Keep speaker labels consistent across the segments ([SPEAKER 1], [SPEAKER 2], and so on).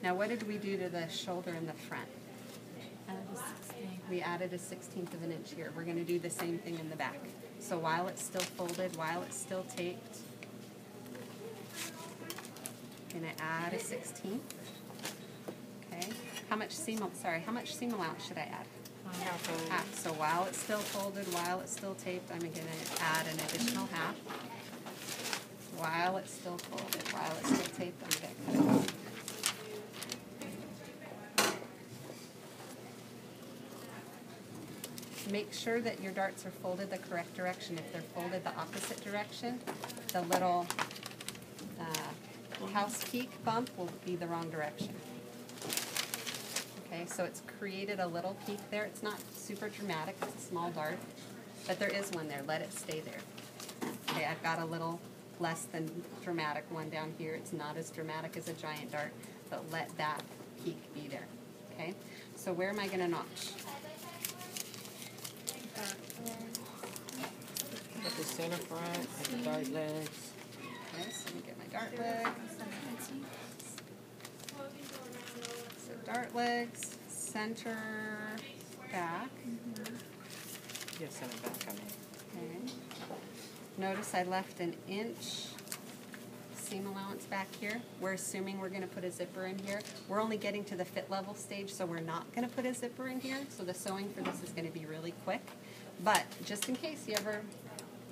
[SPEAKER 1] Now what did we do to the shoulder in the front? We added a 1/16 of an inch here. We're going to do the same thing in the back. So while it's still folded, while it's still taped, I'm going to add a 1/16. Okay. How much seam allowance should I add? Half. So while it's still folded, while it's still taped, I'm going to add an additional half. While it's still folded, while it's still taped, I'm going to cut it off. Make sure that your darts are folded the correct direction. If they're folded the opposite direction, the little house peak bump will be the wrong direction. Okay, so it's created a little peak there. It's not super dramatic, it's a small dart, but there is one there. Let it stay there. Okay, I've got a little less than dramatic one down here. It's not as dramatic as a giant dart, but let that peak be there. Okay, so where am I going to notch?
[SPEAKER 2] At the center front, at the dart legs.
[SPEAKER 1] Okay, so let me get my dart legs. So dart legs, center back.
[SPEAKER 2] Yes, center back, I mean.
[SPEAKER 1] Okay. Notice I left an inch seam allowance back here. We're assuming we're going to put a zipper in here. We're only getting to the fit level stage, so we're not going to put a zipper in here. So the sewing for this is going to be really quick. But just in case you ever,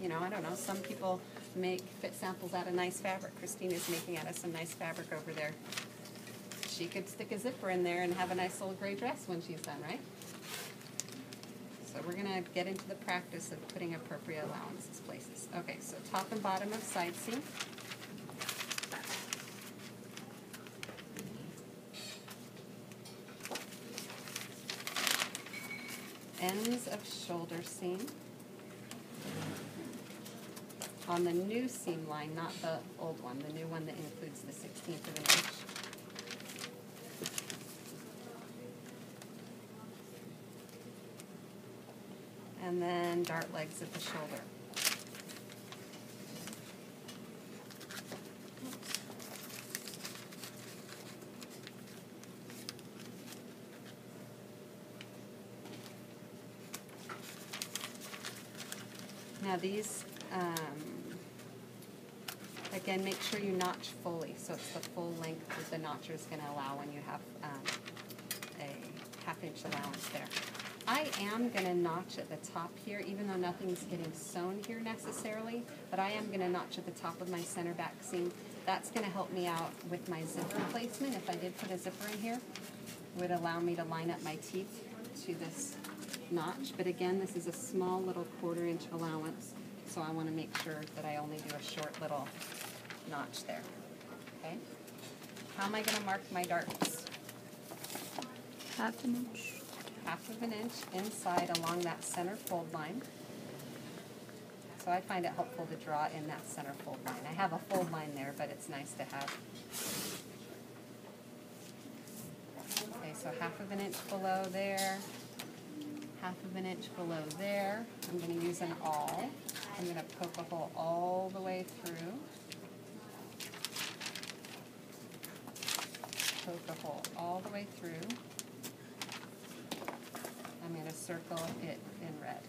[SPEAKER 1] I don't know, some people make fit samples out of nice fabric. Christina's making out of some nice fabric over there. She could stick a zipper in there and have a nice little gray dress when she's done, right? So we're going to get into the practice of putting appropriate allowances places. Okay, so top and bottom of side seam. Ends of shoulder seam. On the new seam line, not the old one, the new one that includes the 1/16 of an inch. And then dart legs at the shoulder. Now these, again, make sure you notch fully, so it's the full length that the notcher is going to allow when you have a 1/2 inch allowance there. I am going to notch at the top here, even though nothing's getting sewn here necessarily, but I am going to notch at the top of my center back seam. That's going to help me out with my zipper placement. If I did put a zipper in here, it would allow me to line up my teeth to this notch. But again, this is a small little 1/4 inch allowance, so I want to make sure that I only do a short little notch there. Okay? How am I going to mark my darts?
[SPEAKER 3] 1/2 inch.
[SPEAKER 1] 1/2 inch inside along that center fold line. So I find it helpful to draw in that center fold line. I have a fold line there, but it's nice to have. Okay, so 1/2 inch below there, 1/2 inch below there. I'm going to use an awl. I'm going to poke a hole all the way through. Poke a hole all the way through. I'm going to circle it in red.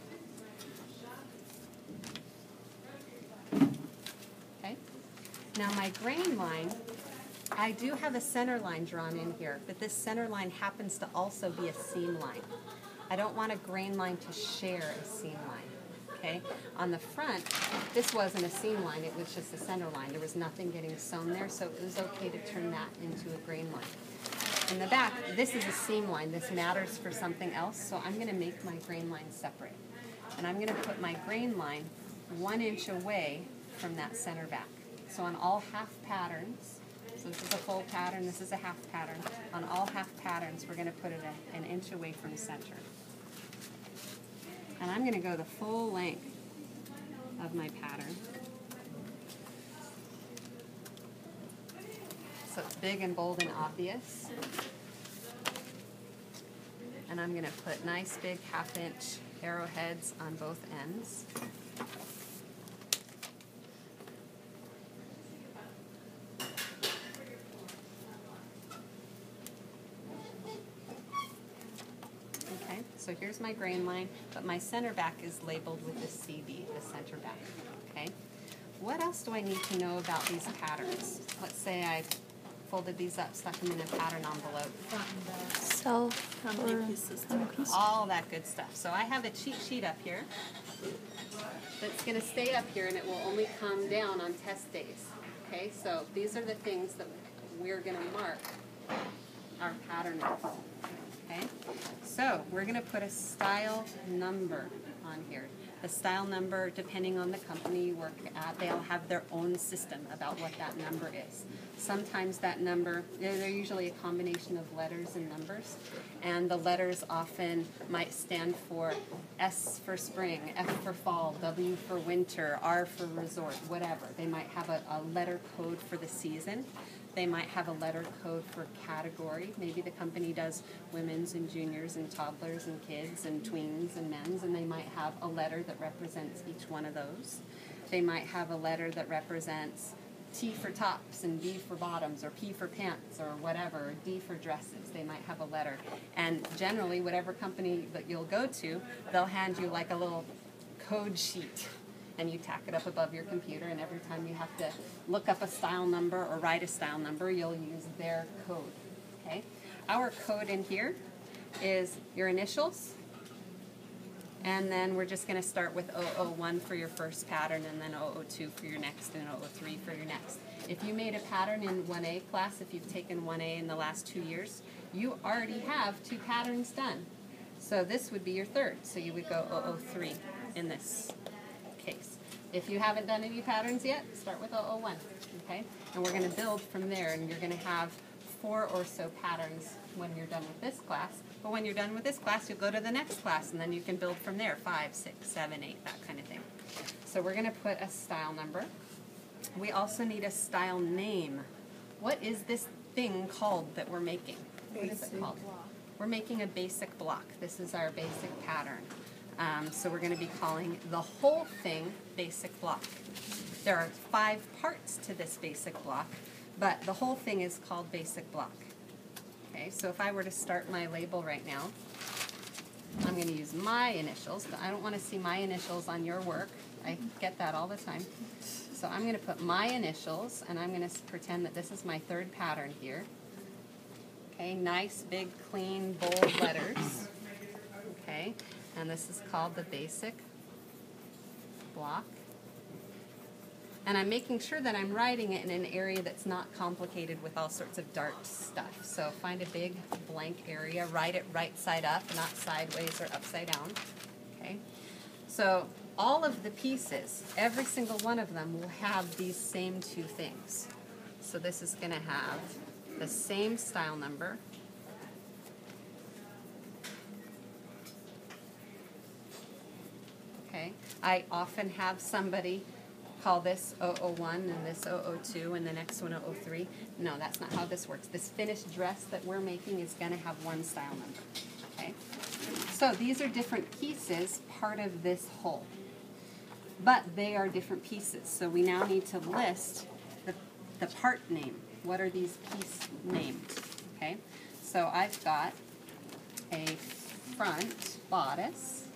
[SPEAKER 1] Okay. Now my grain line, I do have a center line drawn in here, but this center line happens to also be a seam line. I don't want a grain line to share a seam line. Okay. On the front, this wasn't a seam line, it was just a center line. There was nothing getting sewn there, so it was okay to turn that into a grain line. In the back, this is a seam line. This matters for something else, so I'm going to make my grain line separate. And I'm going to put my grain line 1 inch away from that center back. So on all half patterns, so this is a full pattern, this is a half pattern, on all half patterns we're going to put it an inch away from center. And I'm going to go the full length of my pattern. So it's big and bold and obvious. And I'm going to put nice big 1/2 inch arrowheads on both ends. So here's my grain line, but my center back is labeled with the CB, the center back, okay? What else do I need to know about these patterns? Let's say I folded these up, stuck them in a pattern envelope.
[SPEAKER 3] Self
[SPEAKER 4] How many pieces do you have?
[SPEAKER 1] All that good stuff. So I have a cheat sheet up here that's going to stay up here, and it will only come down on test days. Okay, so these are the things that we're going to mark our pattern with. Okay, so we're going to put a style number on here. The style number, depending on the company you work at, they'll have their own system about what that number is. Sometimes that number, they're usually a combination of letters and numbers, and the letters often might stand for S for spring, F for fall, W for winter, R for resort, whatever. They might have a letter code for the season. They might have a letter code for category. Maybe the company does women's and juniors and toddlers and kids and tweens and men's, and they might have a letter that represents each one of those. They might have a letter that represents T for tops and B for bottoms, or P for pants, or whatever, or D for dresses. They might have a letter. And generally, whatever company that you'll go to, they'll hand you like a little code sheet, and you tack it up above your computer, and every time you have to look up a style number or write a style number, you'll use their code, okay? Our code in here is your initials, and then we're just going to start with 001 for your first pattern, and then 002 for your next, and 003 for your next. If you made a pattern in 1A class, if you've taken 1A in the last 2 years, you already have 2 patterns done. So this would be your third, so you would go 003 in this case. If you haven't done any patterns yet, start with 001, okay? And we're going to build from there, and you're going to have 4 or so patterns when you're done with this class. But when you're done with this class, you'll go to the next class, and then you can build from there, 5, 6, 7, 8, that kind of thing. So we're going to put a style number. We also need a style name. What is this thing called that we're making? What is it called? We're making a basic block. This is our basic pattern. So we're going to be calling the whole thing basic block. There are 5 parts to this basic block, but the whole thing is called basic block. Okay, so if I were to start my label right now, I'm going to use my initials, but I don't want to see my initials on your work. I get that all the time. So I'm going to put my initials, and I'm going to pretend that this is my third pattern here. Okay, nice, big, clean, bold letters. Okay, and this is called the basic block. And I'm making sure that I'm writing it in an area that's not complicated with all sorts of dark stuff. So find a big blank area, write it right side up, not sideways or upside down. Okay, so all of the pieces, every single one of them will have these same 2 things. So this is going to have the same style number. Okay, I often have somebody call this 001 and this 002 and the next one 003. No, that's not how this works. This finished dress that we're making is going to have one style number. Okay, so these are different pieces, part of this whole. But they are different pieces, so we now need to list the part name. What are these piece named? Okay, so I've got a front bodice,